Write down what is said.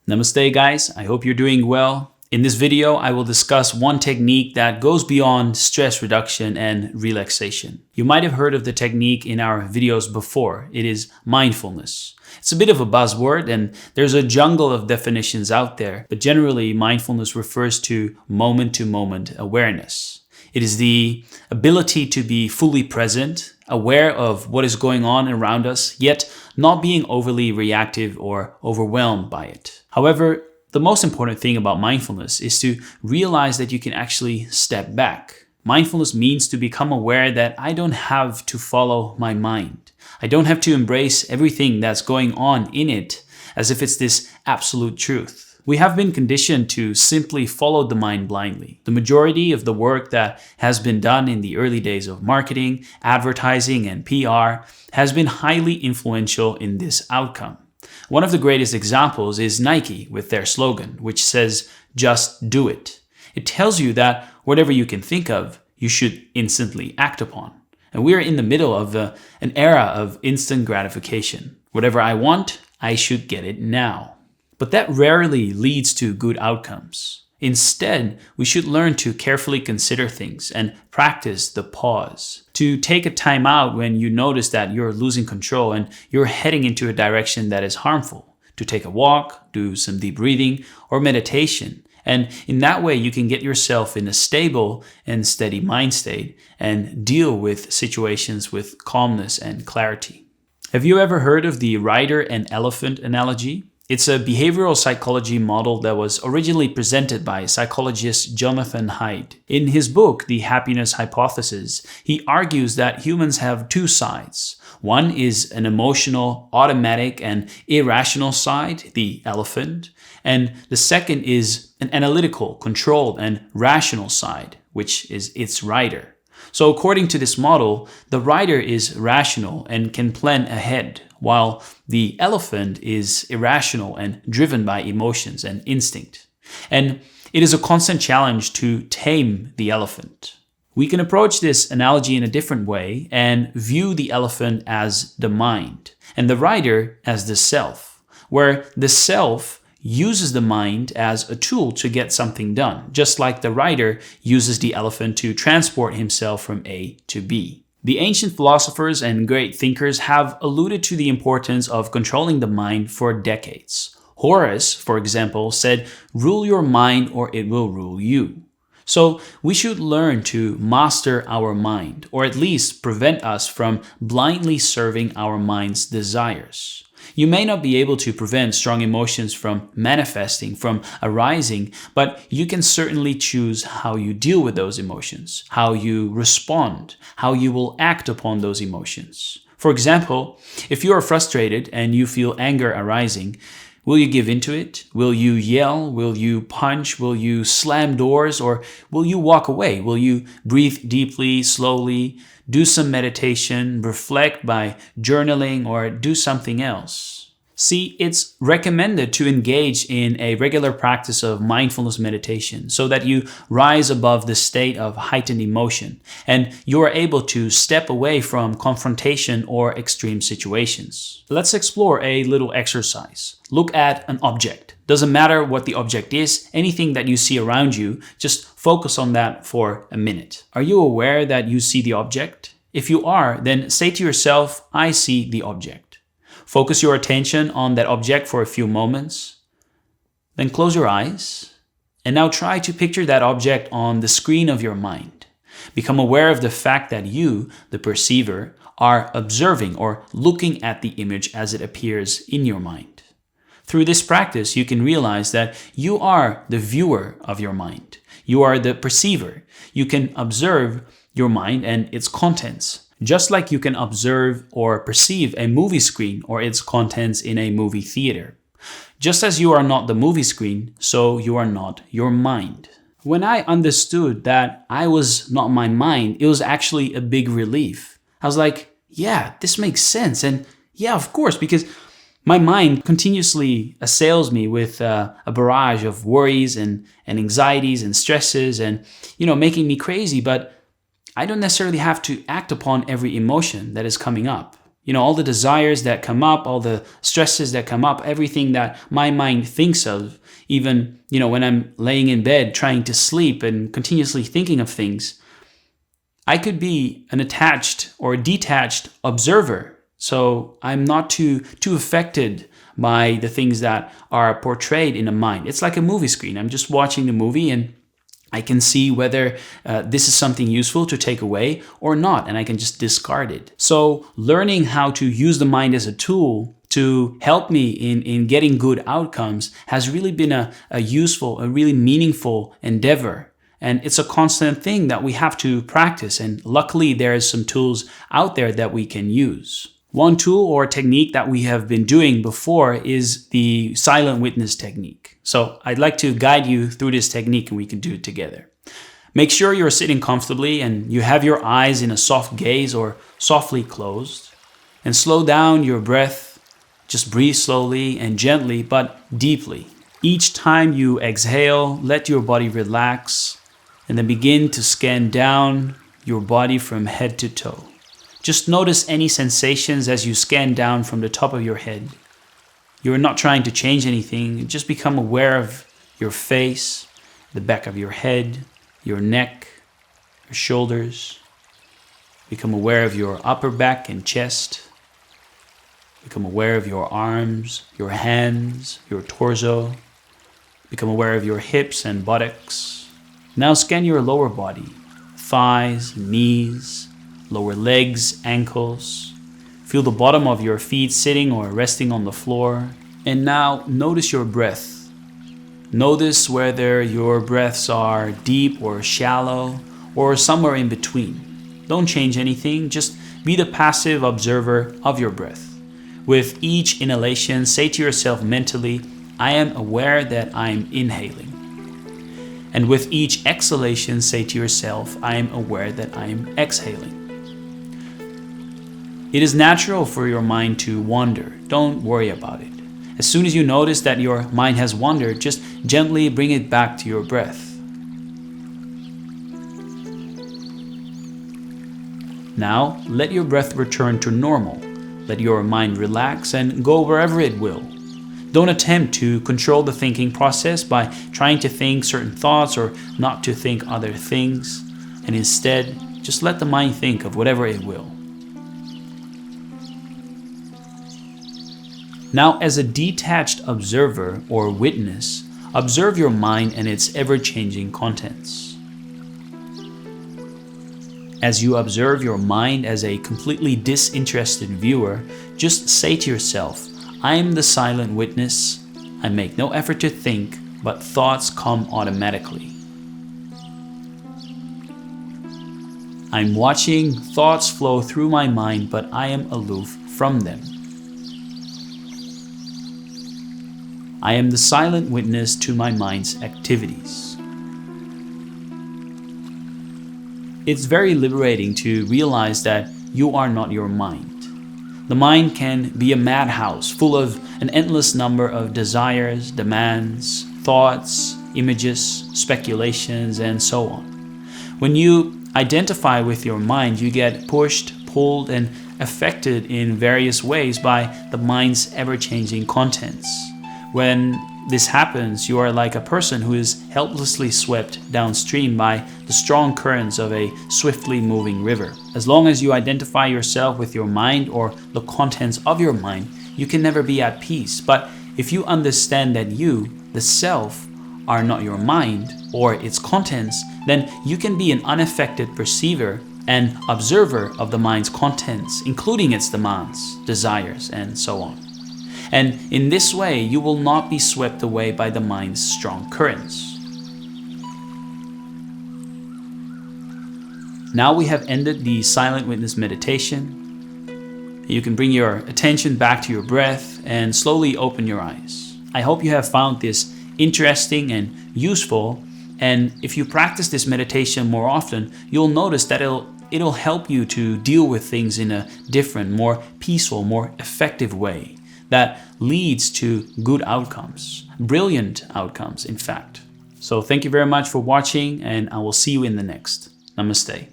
Namaste guys, I hope you're doing well. In this video, I will discuss one technique that goes beyond stress reduction and relaxation. You might have heard of the technique in our videos before. It is mindfulness. It's a bit of a buzzword and there's a jungle of definitions out there, but generally mindfulness refers to moment-to-moment awareness. It is the ability to be fully present, aware of what is going on around us, yet not being overly reactive or overwhelmed by it. However, the most important thing about mindfulness is to realize that you can actually step back. Mindfulness means to become aware that I don't have to follow my mind. I don't have to embrace everything that's going on in it as if it's this absolute truth. We have been conditioned to simply follow the mind blindly. The majority of the work that has been done in the early days of marketing, advertising, and PR has been highly influential in this outcome. One of the greatest examples is Nike with their slogan, which says, "Just do it." It tells you that whatever you can think of, you should instantly act upon. And we are in the middle of an era of instant gratification. Whatever I want, I should get it now. But that rarely leads to good outcomes. Instead, we should learn to carefully consider things and practice the pause. To take a time out when you notice that you're losing control and you're heading into a direction that is harmful. To take a walk, do some deep breathing or meditation. And in that way, you can get yourself in a stable and steady mind state and deal with situations with calmness and clarity. Have you ever heard of the rider and elephant analogy? It's a behavioral psychology model that was originally presented by psychologist Jonathan Haidt. In his book, The Happiness Hypothesis, he argues that humans have two sides. One is an emotional, automatic, and irrational side, the elephant, and the second is an analytical, controlled, and rational side, which is its rider. So according to this model, the rider is rational and can plan ahead, while the elephant is irrational and driven by emotions and instinct. And it is a constant challenge to tame the elephant. We can approach this analogy in a different way and view the elephant as the mind and the rider as the self, where the self uses the mind as a tool to get something done, just like the rider uses the elephant to transport himself from A to B. The ancient philosophers and great thinkers have alluded to the importance of controlling the mind for decades. Horace, for example, said, "Rule your mind or it will rule you." So we should learn to master our mind, or at least prevent us from blindly serving our mind's desires. You may not be able to prevent strong emotions from manifesting, from arising, but you can certainly choose how you deal with those emotions, how you respond, how you will act upon those emotions. For example, if you are frustrated and you feel anger arising, will you give into it? Will you yell? Will you punch? Will you slam doors? Or will you walk away? Will you breathe deeply, slowly, do some meditation, reflect by journaling, or do something else? See, it's recommended to engage in a regular practice of mindfulness meditation so that you rise above the state of heightened emotion and you are able to step away from confrontation or extreme situations. Let's explore a little exercise. Look at an object. Doesn't matter what the object is, anything that you see around you, just focus on that for a minute. Are you aware that you see the object? If you are, then say to yourself, "I see the object." Focus your attention on that object for a few moments. Then close your eyes. And now try to picture that object on the screen of your mind. Become aware of the fact that you, the perceiver, are observing or looking at the image as it appears in your mind. Through this practice, you can realize that you are the viewer of your mind. You are the perceiver. You can observe your mind and its contents, just like you can observe or perceive a movie screen or its contents in a movie theater. Just as you are not the movie screen, so you are not your mind. When I understood that I was not my mind, it was actually a big relief. I was like, yeah, this makes sense. And yeah, of course, because my mind continuously assails me with a barrage of worries and anxieties and stresses and, making me crazy. But I don't necessarily have to act upon every emotion that is coming up. all the desires that come up, all the stresses that come up, everything that my mind thinks of, even, when I'm laying in bed trying to sleep and continuously thinking of things, I could be an attached or detached observer. So I'm not too affected by the things that are portrayed in the mind. It's like a movie screen. I'm just watching the movie and I can see whether this is something useful to take away or not, and I can just discard it. So learning how to use the mind as a tool to help me in getting good outcomes has really been a useful, a really meaningful endeavor. And it's a constant thing that we have to practice. And luckily, there's some tools out there that we can use. One tool or technique that we have been doing before is the silent witness technique. So I'd like to guide you through this technique and we can do it together. Make sure you're sitting comfortably and you have your eyes in a soft gaze or softly closed. And slow down your breath. Just breathe slowly and gently, but deeply. Each time you exhale, let your body relax and then begin to scan down your body from head to toe. Just notice any sensations as you scan down from the top of your head. You're not trying to change anything. Just become aware of your face, the back of your head, your neck, your shoulders. Become aware of your upper back and chest. Become aware of your arms, your hands, your torso. Become aware of your hips and buttocks. Now scan your lower body, thighs, knees, lower legs, ankles. Feel the bottom of your feet sitting or resting on the floor. And now notice your breath. Notice whether your breaths are deep or shallow or somewhere in between. Don't change anything, just be the passive observer of your breath. With each inhalation, say to yourself mentally, I am aware that I am inhaling. And with each exhalation, say to yourself, I am aware that I am exhaling. It is natural for your mind to wander. Don't worry about it. As soon as you notice that your mind has wandered, just gently bring it back to your breath. Now, let your breath return to normal. Let your mind relax and go wherever it will. Don't attempt to control the thinking process by trying to think certain thoughts or not to think other things. And instead, just let the mind think of whatever it will. Now, as a detached observer or witness, observe your mind and its ever-changing contents. As you observe your mind as a completely disinterested viewer, just say to yourself, I am the silent witness. I make no effort to think, but thoughts come automatically. I'm watching thoughts flow through my mind, but I am aloof from them. I am the silent witness to my mind's activities. It's very liberating to realize that you are not your mind. The mind can be a madhouse full of an endless number of desires, demands, thoughts, images, speculations, and so on. When you identify with your mind, you get pushed, pulled, and affected in various ways by the mind's ever-changing contents. When this happens, you are like a person who is helplessly swept downstream by the strong currents of a swiftly moving river. As long as you identify yourself with your mind or the contents of your mind, you can never be at peace. But if you understand that you, the self, are not your mind or its contents, then you can be an unaffected perceiver and observer of the mind's contents, including its demands, desires, and so on. And in this way, you will not be swept away by the mind's strong currents. Now we have ended the silent witness meditation. You can bring your attention back to your breath and slowly open your eyes. I hope you have found this interesting and useful. And if you practice this meditation more often, you'll notice that it'll help you to deal with things in a different, more peaceful, more effective way that leads to good outcomes, brilliant outcomes, in fact. So thank you very much for watching, and I will see you in the next. Namaste.